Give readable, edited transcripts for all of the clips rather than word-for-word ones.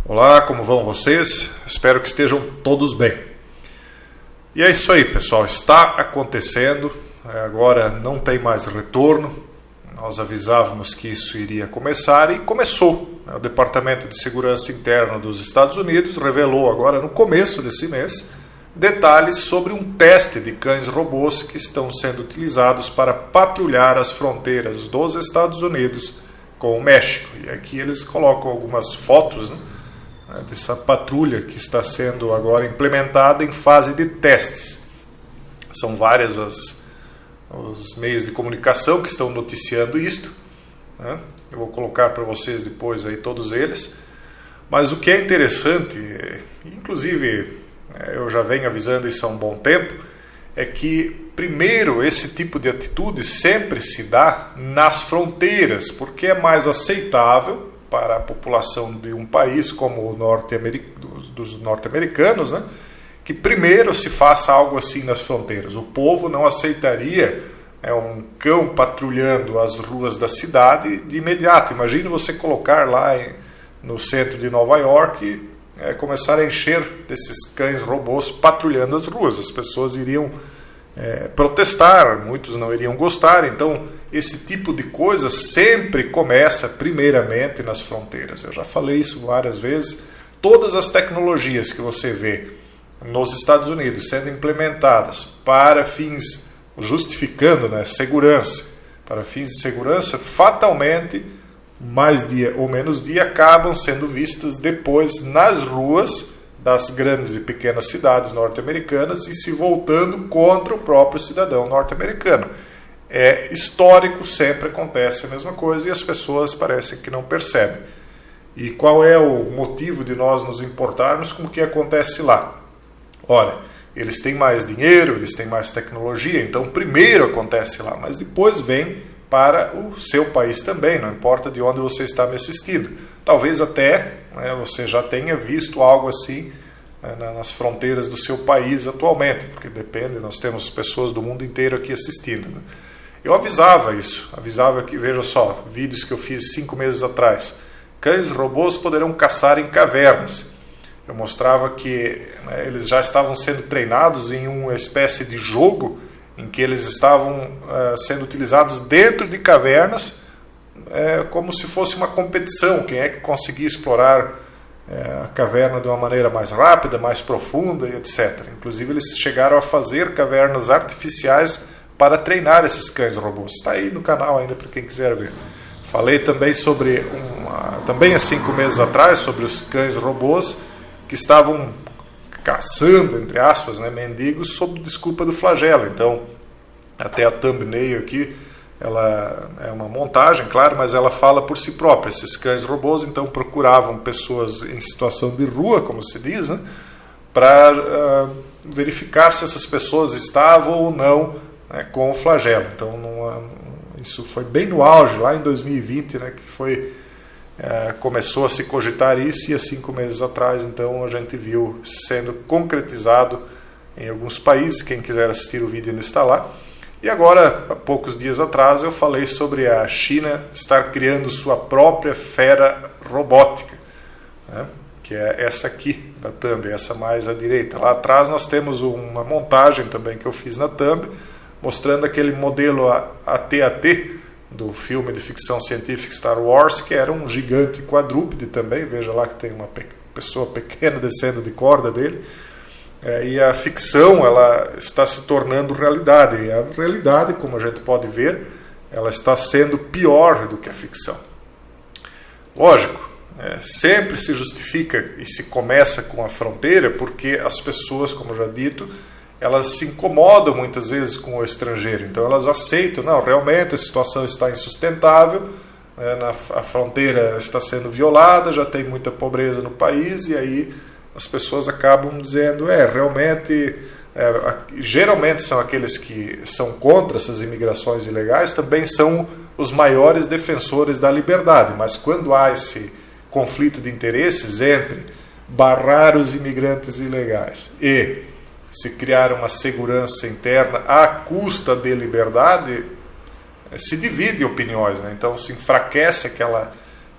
Olá, como vão vocês? Espero que estejam todos bem. E é isso aí, pessoal, está acontecendo, agora não tem mais retorno. Nós avisávamos que isso iria começar e começou. O Departamento de Segurança Interna dos Estados Unidos revelou agora no começo desse mês detalhes sobre um teste de cães robôs que estão sendo utilizados para patrulhar as fronteiras dos Estados Unidos com o México. E aqui eles colocam algumas fotos, dessa patrulha que está sendo agora implementada em fase de testes. São várias os meios de comunicação que estão noticiando isto. Eu vou colocar para vocês depois aí todos eles. Mas o que é interessante, inclusive eu já venho avisando isso há um bom tempo, é que primeiro esse tipo de atitude sempre se dá nas fronteiras, porque é mais aceitável para a população de um país como o dos norte-americanos, que primeiro se faça algo assim nas fronteiras. O povo não aceitaria um cão patrulhando as ruas da cidade de imediato. Imagine você colocar lá no centro de Nova York e começar a encher desses cães robôs patrulhando as ruas. As pessoas iriam protestar, muitos não iriam gostar. Então esse tipo de coisa sempre começa primeiramente nas fronteiras. Eu já falei isso várias vezes. Todas as tecnologias que você vê nos Estados Unidos sendo implementadas para fins, justificando segurança, para fins de segurança, fatalmente, mais dia ou menos dia, acabam sendo vistas depois nas ruas das grandes e pequenas cidades norte-americanas e se voltando contra o próprio cidadão norte-americano. É histórico, sempre acontece a mesma coisa e as pessoas parecem que não percebem. E qual é o motivo de nós nos importarmos com o que acontece lá? Ora, eles têm mais dinheiro, eles têm mais tecnologia, então primeiro acontece lá, mas depois vem para o seu país também, não importa de onde você está me assistindo. Talvez até você já tenha visto algo assim nas fronteiras do seu país atualmente, porque depende, nós temos pessoas do mundo inteiro aqui assistindo. Eu avisava isso, avisava que, veja só, vídeos que eu fiz 5 meses atrás, cães robôs poderão caçar em cavernas. Eu mostrava que eles já estavam sendo treinados em uma espécie de jogo em que eles estavam sendo utilizados dentro de cavernas, como se fosse uma competição, quem é que conseguia explorar a caverna de uma maneira mais rápida, mais profunda, etc. Inclusive eles chegaram a fazer cavernas artificiais para treinar esses cães robôs. Está aí no canal ainda para quem quiser ver. Falei também sobre, também há 5 meses atrás, sobre os cães robôs que estavam caçando, entre aspas, mendigos sob desculpa do flagelo. Então, até a thumbnail aqui, ela é uma montagem, claro, mas ela fala por si própria. Esses cães robôs, então, procuravam pessoas em situação de rua, como se diz, para verificar se essas pessoas estavam ou não com o flagelo. Então, isso foi bem no auge, lá em 2020, que começou a se cogitar isso, e há 5 meses atrás, então, a gente viu sendo concretizado em alguns países. Quem quiser assistir o vídeo ainda está lá. E agora, há poucos dias atrás, eu falei sobre a China estar criando sua própria fera robótica, que é essa aqui da thumb, essa mais à direita. Lá atrás nós temos uma montagem também que eu fiz na thumb, mostrando aquele modelo AT-AT do filme de ficção científica Star Wars, que era um gigante quadrúpede também. Veja lá que tem uma pessoa pequena descendo de corda dele. E a ficção, ela está se tornando realidade. E a realidade, como a gente pode ver, ela está sendo pior do que a ficção. Lógico, sempre se justifica e se começa com a fronteira, porque as pessoas, como já dito, elas se incomodam muitas vezes com o estrangeiro. Então elas aceitam, não, realmente a situação está insustentável, a fronteira está sendo violada, já tem muita pobreza no país, e aí as pessoas acabam dizendo, realmente, geralmente são aqueles que são contra essas imigrações ilegais, também são os maiores defensores da liberdade. Mas quando há esse conflito de interesses entre barrar os imigrantes ilegais e se criar uma segurança interna à custa de liberdade, se divide opiniões, Então se enfraquece aquela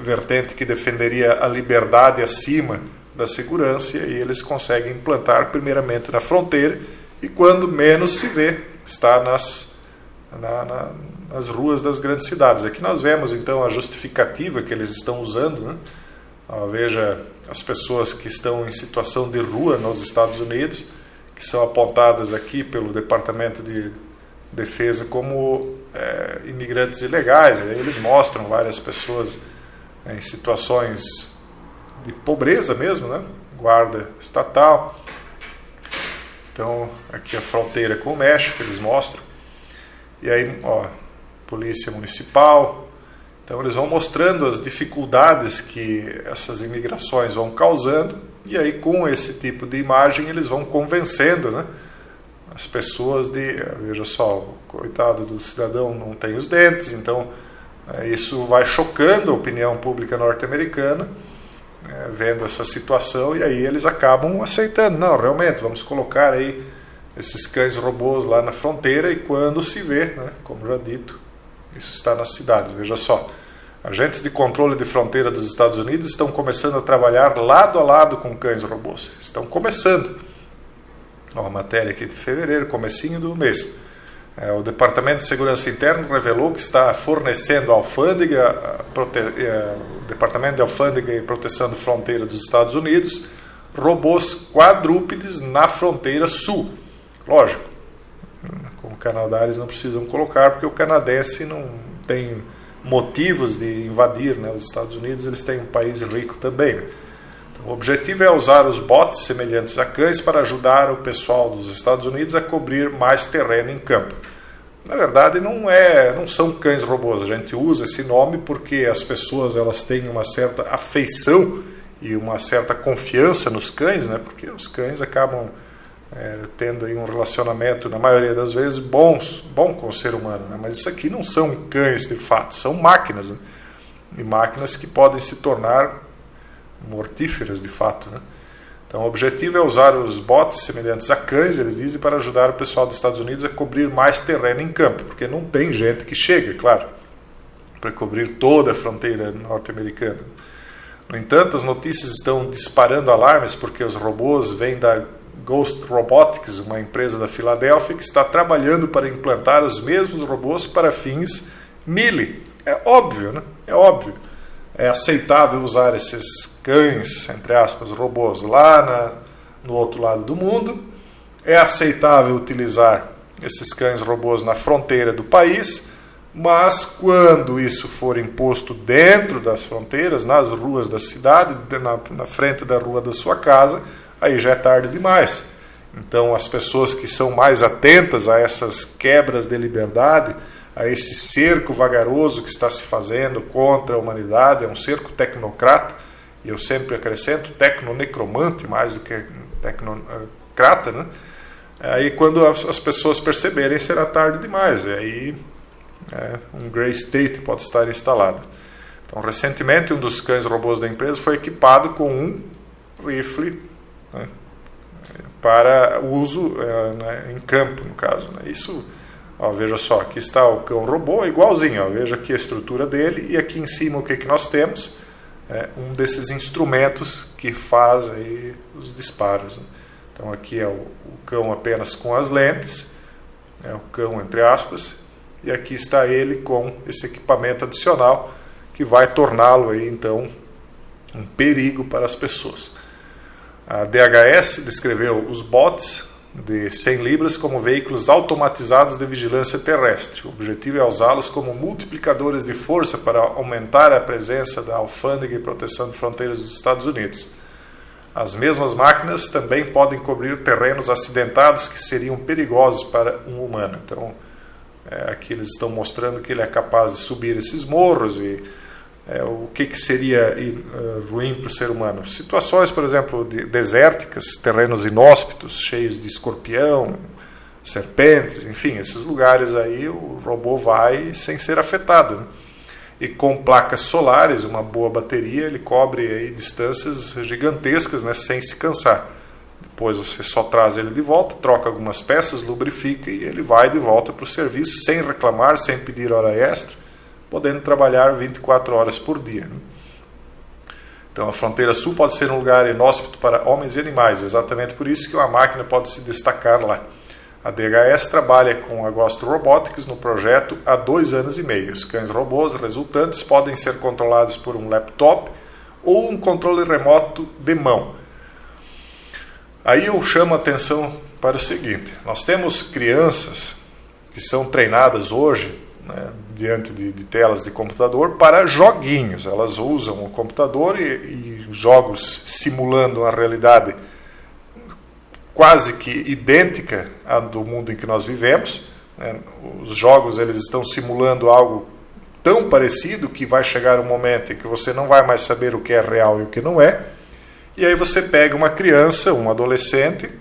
vertente que defenderia a liberdade acima da segurança, e aí eles conseguem implantar primeiramente na fronteira, e quando menos se vê, está nas ruas das grandes cidades. Aqui nós vemos então a justificativa que eles estão usando, né? Veja as pessoas que estão em situação de rua nos Estados Unidos, que são apontadas aqui pelo Departamento de Defesa como imigrantes ilegais. Aí eles mostram várias pessoas em situações de pobreza mesmo, né? Guarda estatal. Então, aqui a fronteira com o México, eles mostram. E aí, polícia municipal. Então, eles vão mostrando as dificuldades que essas imigrações vão causando. E aí, com esse tipo de imagem, eles vão convencendo, né, as pessoas de... Veja só, o coitado do cidadão não tem os dentes. Então, isso vai chocando a opinião pública norte-americana, vendo essa situação, e aí eles acabam aceitando. Não, realmente, vamos colocar aí esses cães robôs lá na fronteira, e quando se vê, né, como já dito, isso está nas cidades. Veja só, agentes de controle de fronteira dos Estados Unidos estão começando a trabalhar lado a lado com cães robôs. Estão começando. Uma matéria aqui de fevereiro, comecinho do mês. O Departamento de Segurança Interna revelou que está fornecendo à alfândega, o Departamento de Alfândega e Proteção de Fronteira dos Estados Unidos, robôs quadrúpedes na fronteira sul. Lógico, com o Canadá eles não precisam colocar, porque o canadense não tem motivos de invadir, né, os Estados Unidos. Eles têm um país rico também, né? Então, o objetivo é usar os bots semelhantes a cães para ajudar o pessoal dos Estados Unidos a cobrir mais terreno em campo. Na verdade, não são cães robôs. A gente usa esse nome porque as pessoas elas têm uma certa afeição e uma certa confiança nos cães, né? Porque os cães acabam tendo aí um relacionamento, na maioria das vezes, bom com o ser humano, né? Mas isso aqui não são cães de fato, são máquinas, né? E máquinas que podem se tornar mortíferas de fato, né? Então o objetivo é usar os bots semelhantes a cães, eles dizem, para ajudar o pessoal dos Estados Unidos a cobrir mais terreno em campo, porque não tem gente que chega, claro, para cobrir toda a fronteira norte-americana. No entanto, as notícias estão disparando alarmes, porque os robôs vêm da Ghost Robotics, uma empresa da Filadélfia, que está trabalhando para implantar os mesmos robôs para fins melee. É óbvio, né? É óbvio. É aceitável usar esses cães, entre aspas, robôs, lá no outro lado do mundo. É aceitável utilizar esses cães robôs na fronteira do país, mas quando isso for imposto dentro das fronteiras, nas ruas da cidade, na frente da rua da sua casa, aí já é tarde demais. Então, as pessoas que são mais atentas a essas quebras de liberdade, a esse cerco vagaroso que está se fazendo contra a humanidade, é um cerco tecnocrata, e eu sempre acrescento tecnonecromante mais do que tecnocrata, né? Aí, quando as pessoas perceberem, será tarde demais, e aí um Grey State pode estar instalado. Então, recentemente, um dos cães robôs da empresa foi equipado com um rifle, né, para uso em campo, no caso, né? Isso, veja só, aqui está o cão robô, igualzinho, veja aqui a estrutura dele, e aqui em cima o que nós temos? Um desses instrumentos que faz aí os disparos, né? Então aqui é o cão apenas com as lentes, o cão entre aspas, e aqui está ele com esse equipamento adicional que vai torná-lo aí então um perigo para as pessoas. A DHS descreveu os bots de 100 libras como veículos automatizados de vigilância terrestre. O objetivo é usá-los como multiplicadores de força para aumentar a presença da alfândega e proteção de fronteiras dos Estados Unidos. As mesmas máquinas também podem cobrir terrenos acidentados que seriam perigosos para um humano. Então, aqui eles estão mostrando que ele é capaz de subir esses morros e o que seria ruim para o ser humano. Situações, por exemplo, desérticas, terrenos inóspitos, cheios de escorpião, serpentes, enfim, esses lugares aí o robô vai sem ser afetado, né? E com placas solares, uma boa bateria, ele cobre aí distâncias gigantescas, né, sem se cansar. Depois você só traz ele de volta, troca algumas peças, lubrifica e ele vai de volta para o serviço sem reclamar, sem pedir hora extra, podendo trabalhar 24 horas por dia, né? Então a fronteira sul pode ser um lugar inóspito para homens e animais, exatamente por isso que uma máquina pode se destacar lá. A DHS trabalha com a Ghost Robotics no projeto há 2 anos e meio. Os cães robôs resultantes podem ser controlados por um laptop ou um controle remoto de mão. Aí eu chamo a atenção para o seguinte: nós temos crianças que são treinadas hoje, né, diante de telas de computador para joguinhos. Elas usam o computador e jogos simulando uma realidade quase que idêntica à do mundo em que nós vivemos. Os jogos eles estão simulando algo tão parecido que vai chegar um momento em que você não vai mais saber o que é real e o que não é. E aí você pega uma criança, um adolescente,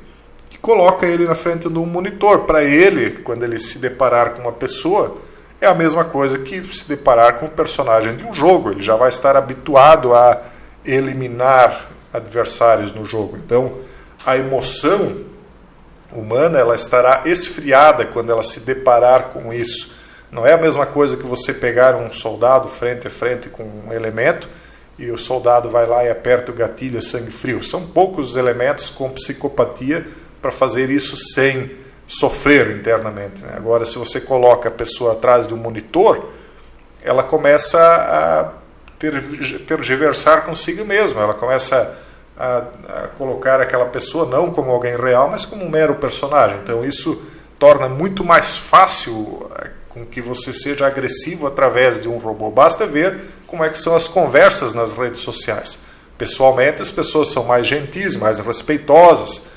e coloca ele na frente de um monitor. Para ele, quando ele se deparar com uma pessoa, é a mesma coisa que se deparar com um personagem de um jogo. Ele já vai estar habituado a eliminar adversários no jogo. Então, a emoção humana ela estará esfriada quando ela se deparar com isso. Não é a mesma coisa que você pegar um soldado frente a frente com um elemento e o soldado vai lá e aperta o gatilho a sangue frio. São poucos elementos com psicopatia para fazer isso sem sofrer internamente, né? Agora, se você coloca a pessoa atrás de um monitor, ela começa a tergiversar consigo mesma. Ela começa a colocar aquela pessoa não como alguém real, mas como um mero personagem. Então isso torna muito mais fácil com que você seja agressivo através de um robô. Basta ver como é que são as conversas nas redes sociais. Pessoalmente as pessoas são mais gentis, mais respeitosas.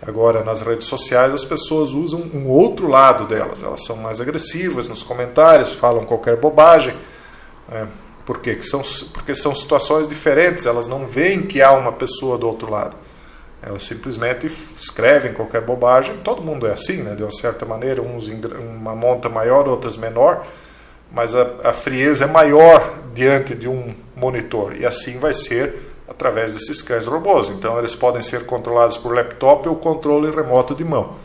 Agora nas redes sociais as pessoas usam um outro lado delas. Elas são mais agressivas nos comentários, falam qualquer bobagem. Por quê? Porque são situações diferentes, elas não veem que há uma pessoa do outro lado. Elas simplesmente escrevem qualquer bobagem. Todo mundo é assim, né? De uma certa maneira, uns em uma monta maior, outras menor, mas a frieza é maior diante de um monitor. E assim vai ser através desses cães robôs. Então eles podem ser controlados por laptop ou controle remoto de mão.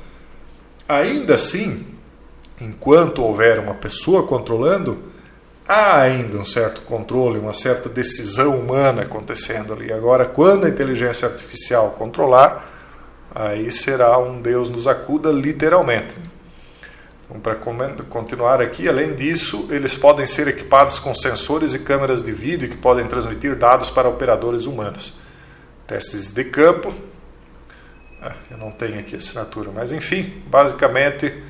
Ainda assim, enquanto houver uma pessoa controlando, há ainda um certo controle, uma certa decisão humana acontecendo ali. Agora, quando a inteligência artificial controlar, aí será um Deus nos acuda literalmente. Então, para continuar aqui, além disso, eles podem ser equipados com sensores e câmeras de vídeo que podem transmitir dados para operadores humanos. Testes de campo. Eu não tenho aqui a assinatura, mas enfim, basicamente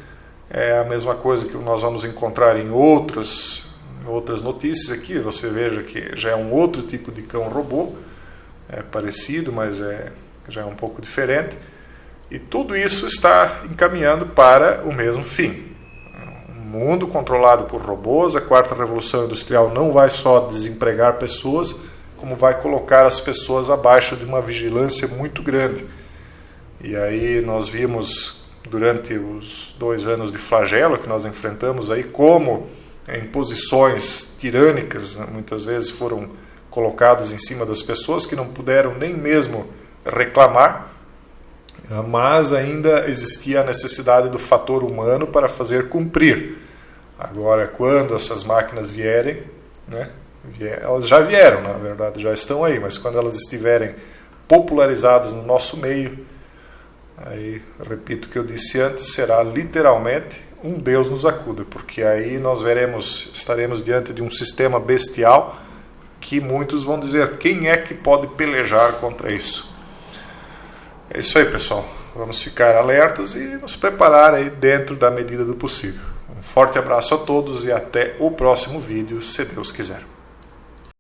é a mesma coisa que nós vamos encontrar em outras notícias aqui. Você veja que já é um outro tipo de cão robô, é parecido, mas já é um pouco diferente, e tudo isso está encaminhando para o mesmo fim. Um mundo controlado por robôs. A quarta revolução industrial não vai só desempregar pessoas, como vai colocar as pessoas abaixo de uma vigilância muito grande. E aí nós vimos durante os 2 anos de flagelo que nós enfrentamos aí como imposições tirânicas, né, muitas vezes foram colocadas em cima das pessoas que não puderam nem mesmo reclamar, mas ainda existia a necessidade do fator humano para fazer cumprir. Agora, quando essas máquinas vierem, né, elas já vieram, na verdade, já estão aí, mas quando elas estiverem popularizadas no nosso meio, aí, repito o que eu disse antes, será literalmente um Deus nos acuda, porque aí nós estaremos diante de um sistema bestial que muitos vão dizer: quem é que pode pelejar contra isso? É isso aí, pessoal. Vamos ficar alertas e nos preparar aí dentro da medida do possível. Um forte abraço a todos e até o próximo vídeo, se Deus quiser.